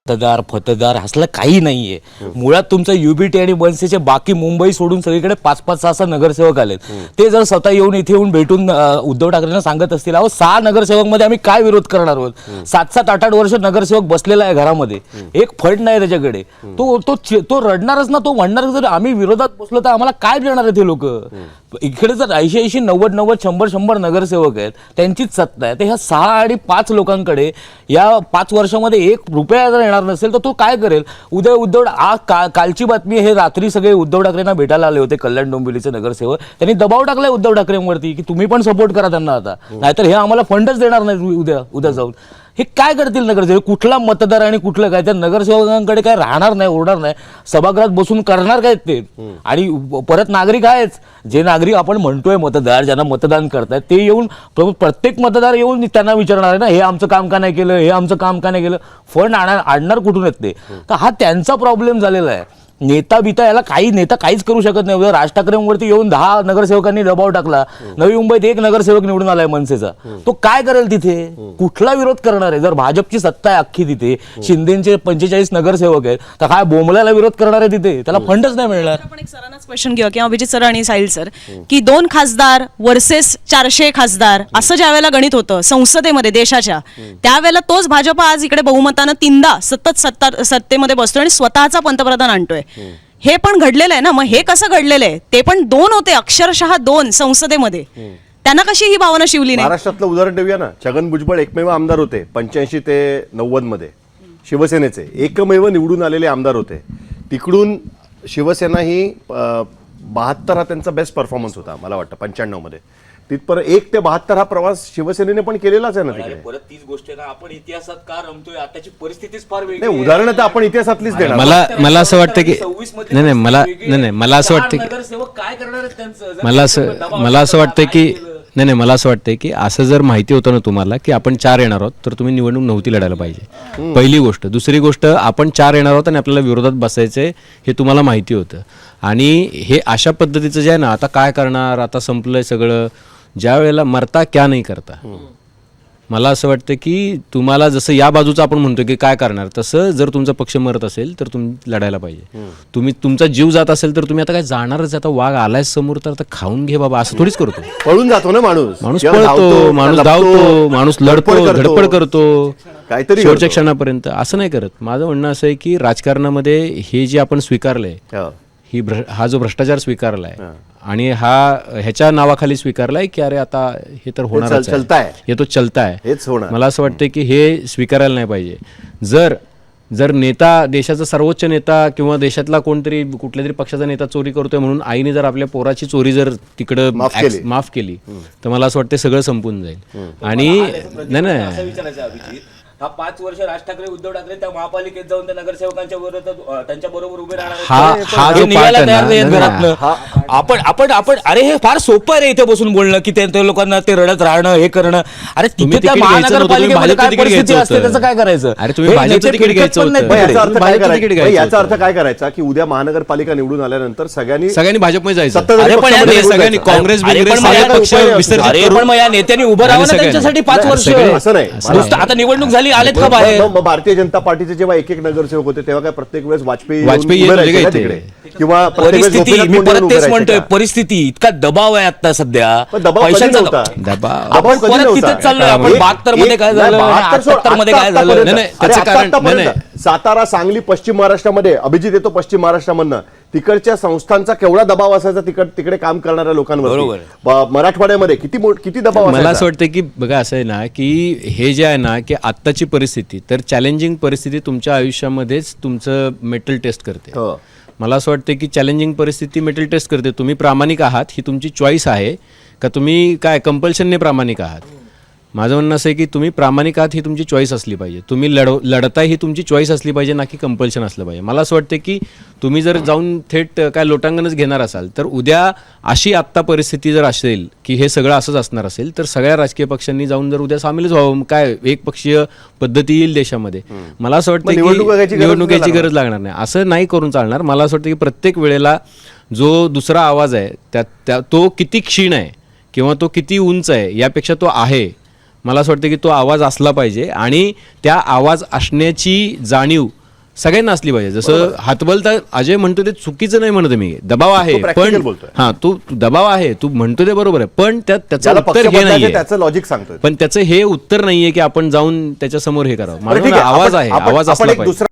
मतदार फतदार असलं काही नाहीये. मुळात तुमचं युबीटी आणि बनसेचे बाकी मुंबई सोडून सगळीकडे 5-5, 6-6 नगरसेवक आलेत. ते जर स्वतः येऊन इथे येऊन भेटून उद्धव ठाकरेंना सांगत असतील, अहो 6 नगरसेवक मध्ये आम्ही काय विरोध करणार आहोत, 7-7, 8-8 वर्ष नगरसेवक बसलेला आहे घरामध्ये, एक फंड नाही त्याच्याकडे, तो रडणारच ना. तो म्हणणार जर आम्ही विरोधात बसलो तर आम्हाला काय देणार आहेत हे लोक. इकडे जर 80-80, 90-90, 100-100 नगरसेवक आहेत, त्यांचीच सत्ता आहे. तर ह्या 6 आणि 5 लोकांकडे या 5 वर्षामध्ये 1 रुपया जर येणार नसेल तर तो काय करेल. उद्धव कालची बातमी, हे रात्री सगळे उद्धव ठाकरेंना भेटायला आले होते कल्याण डोंबिवलीचे नगरसेवक. त्यांनी दबाव टाकलाय उद्धव ठाकरेंवरती की तुम्ही पण सपोर्ट करा त्यांना आता, नाहीतर हे आम्हाला फंडच देणार नाही उद्या जाऊन. हे काय करतील नगरसेवक, कुठला मतदार आणि कुठलं काय. त्या नगरसेवकांकडे काय राहणार नाही, उरणार नाही, सभागृहात बसून करणार काय ते. आणि परत नागरिक आहेच, जे नागरिक आपण म्हणतोय मतदार, ज्यांना मतदान करतायत ते येऊन, प्रत्येक मतदार येऊन त्यांना विचारणार आहे ना, हे आमचं काम का नाही केलं, हे आमचं काम का नाही केलं. फंड आणणार कुठून येत ते. तर हा त्यांचा प्रॉब्लेम झालेला आहे. नेता बिता याला नेता काहीच करू शकत नाही. राज ठाकरेंवरती येऊन 10 नगरसेवकांनी दबाव टाकला. नवी मुंबईत 1 नगरसेवक निवडून आलाय मनसेचा, तो काय करेल तिथे, कुठला विरोध करणार आहे. जर भाजपची सत्ता आहे अख्खी तिथे, शिंदेचे 45 नगरसेवक आहेत, तर काय बोंबल्याला विरोध करणार आहे तिथे, त्याला फंडच नाही मिळणार. आपण एक सरांनाच क्वेश्चन घेऊ किंवा अभिजित सर आणि साहिल सर, की 2 खासदार वर्सेस 400 खासदार असं ज्या वेळेला गणित होतं संसदेमध्ये देशाच्या, त्यावेळेला तोच भाजप आज इकडे बहुमतानं 3दा सतत सत्तेमध्ये बसतोय आणि स्वतःचा पंतप्रधान आणतोय. हे पण घडलेलं आहे ना. मग हे कसं घडलेलं आहे, ते पण 2 होते, अक्षरशः 2 संसदेमध्ये, त्यांना कशी ही भावना शिवली नाही. महाराष्ट्रातलं उदाहरण देऊया ना. छगन भुजबळ एकमेव आमदार होते 85 ते 90 मध्ये, शिवसेनेचे एकमेव निवडून आलेले आमदार होते. तिकडून शिवसेना ही 72 हा त्यांचा बेस्ट परफॉर्मन्स होता मला वाटतं 95 मध्ये. तिथपर्यंत 1 ते 72 हा प्रवास शिवसेनेने पण केलेलाच आहे ना तिकडे. परत तीच गोष्ट आहे ना, आपण इतिहासात का रमतोय, आताची परिस्थितीच फार वेगळी नाही, उदाहरण तर आपण इतिहासातलीच देणार. मला असं वाटतं की मला असं वाटतं की काय करणार आहेत त्यांचं. मला असं वाटतं की असं जर माहिती होतं ना तुम्हाला की आपण 4 येणार आहोत, तर तुम्ही निवडणूक नव्हती लढायला पाहिजे. पहिली गोष्ट. दुसरी गोष्ट, आपण 4 येणार आहोत आणि आपल्याला विरोधात बसायचंय हे तुम्हाला माहिती होतं. आणि हे अशा पद्धतीचं जे आहे ना, आता काय करणार, आता संपलंय सगळं, ज्या वेळेला मरता क्या नाही करता. मला असं वाटतं की तुम्हाला जसं या बाजूचं आपण म्हणतो की काय करणार, तसं जर तुमचा पक्ष मरत असेल तर तुम्ही लढायला पाहिजे. तुमचा जीव जात असेल तर तुम्ही आता काय जाणारच. आता वाघ आलाय समोर तर आता खाऊन घे बाबा, असं थोडीच करतो. पळून जातो ना माणूस पळतो, माणूस धावतो, माणूस लढतो, धडपड करतो काहीतरी शेवटच्या क्षणापर्यंत. असं नाही करत. माझं म्हणणं असं आहे की राजकारणामध्ये हे जे आपण स्वीकारलंय, हा जो भ्रष्टाचार स्वीकारलाय आणि ह्याच्या नावाखाली स्वीकारलाय की अरे आता हे तर होणारच आहे, हे तो चलताय, मला असं वाटतं की हे स्वीकारायला नाही पाहिजे. जर नेता, देशाचा सर्वोच्च नेता किंवा देशातला कोणतरी कुठल्या तरी पक्षाचा नेता चोरी करतोय म्हणून आईने जर आपल्या पोराची चोरी जर तिकडं माफ केली तर मला असं वाटतं सगळं संपून जाईल. आणि नाही, हा 5 वर्ष राज ठाकरे उद्धव ठाकरे त्या महापालिकेत जाऊन त्या नगरसेवकांच्या विरोधात त्यांच्या बरोबर उभे राहणार. आपण अरे हे फार सोपं आहे रे इथे बसून बोलणं की त्या लोकांना ते रडत राहणं, हे करणं. अरे तिथे त्या महानगरपालिकेमध्ये काय परिस्थिती असते त्याचं काय करायचं. अरे तुम्ही भाजपचं तिकीट घ्यायचं होतं. याचा अर्थ काय करायचा की उद्या महानगरपालिका निवडून आल्यानंतर सगळ्यांनी भाजपमध्ये जायचं. सगळ्यांनी काँग्रेस पण मग या नेत्यांनी उभं राहावं त्यांच्यासाठी 5 वर्ष. असं नाही, आता निवडणूक झाली, आलेत का बाहेर. भारतीय जनता पार्टीचे जेव्हा एक नगरसेवक होते तेव्हा काय प्रत्येक वेळेस वाजपेयी तिकडे किंवा परिस्थिती, मी परत तेच म्हणतोय, परिस्थिती इतका दबाव आहे आता सध्या, पैशांचा दबाव. आपण परत तिथेच चाललोय. आपण 72 मध्ये काय झालं, 78 मध्ये काय झालं. त्याचं कारण सातारा, सांगली, पश्चिम महाराष्ट्रामध्ये, अभिजित येतो पश्चिम महाराष्ट्रामधनं, तिकडच्या संस्थांचा केवढा दबाव असायचा तिकडे काम करणाऱ्या लोकांवर. मराठवाड्यामध्ये किती दबाव. मला असं वाटतं की बघा, असं आहे ना की हे जे आहे ना की आत्ताची परिस्थिती, तर चॅलेंजिंग परिस्थिती तुमच्या आयुष्यामध्येच तुमचं मेटल टेस्ट करते. मला असं वाटतं की चॅलेंजिंग परिस्थिती मेटल टेस्ट करते. तुम्ही प्रामाणिक आहात ही तुमची चॉईस आहे का, तुम्ही काय कंपल्शनने प्रामाणिक आहात. माझं म्हणणं असं आहे की तुम्ही प्रामाणिक आहात ही तुमची चॉईस असली पाहिजे. तुम्ही लढताय ही तुमची चॉईस असली पाहिजे, ना की कंपल्शन असलं पाहिजे. मला असं वाटतं की तुम्ही जर जाऊन थेट काय लोटांगणच घेणार असाल तर उद्या अशी आत्ता परिस्थिती जर असेल की हे सगळं असंच असणार असेल तर सगळ्या राजकीय पक्षांनी जाऊन जर उद्या सामीलच व्हावं. काय एक पक्षीय पद्धती येईल देशामध्ये. मला असं वाटतं की निवडणुकीची गरज लागणार नाही. असं नाही करून चालणार. मला असं वाटतं की प्रत्येक वेळेला जो दुसरा आवाज आहे तो किती क्षीण आहे किंवा तो किती उंच आहे यापेक्षा तो आहे. मला असं वाटतं की तो आवाज असला पाहिजे आणि त्या आवाज असण्याची जाणीव सगळ्यांना असली पाहिजे. जसं हातबल तर अजय म्हणतो ते चुकीचं नाही म्हणत मी, दबाव आहे तो practical पण बोलतोय. हा तू दबाव आहे, तू म्हणतो ते बरोबर आहे, पण त्याचं ज्याला उत्तर पक्ष हे बदलायचं नाहीये. त्याचं लॉजिक सांगतोय. पण त्याचं हे उत्तर नाहीये की आपण जाऊन त्याच्या समोर हे करावं. बरं, ठीक माझा आहे. आवाज आपण- आहे, आपण- आवाज आपण असला एक पाहिजे. दुसरा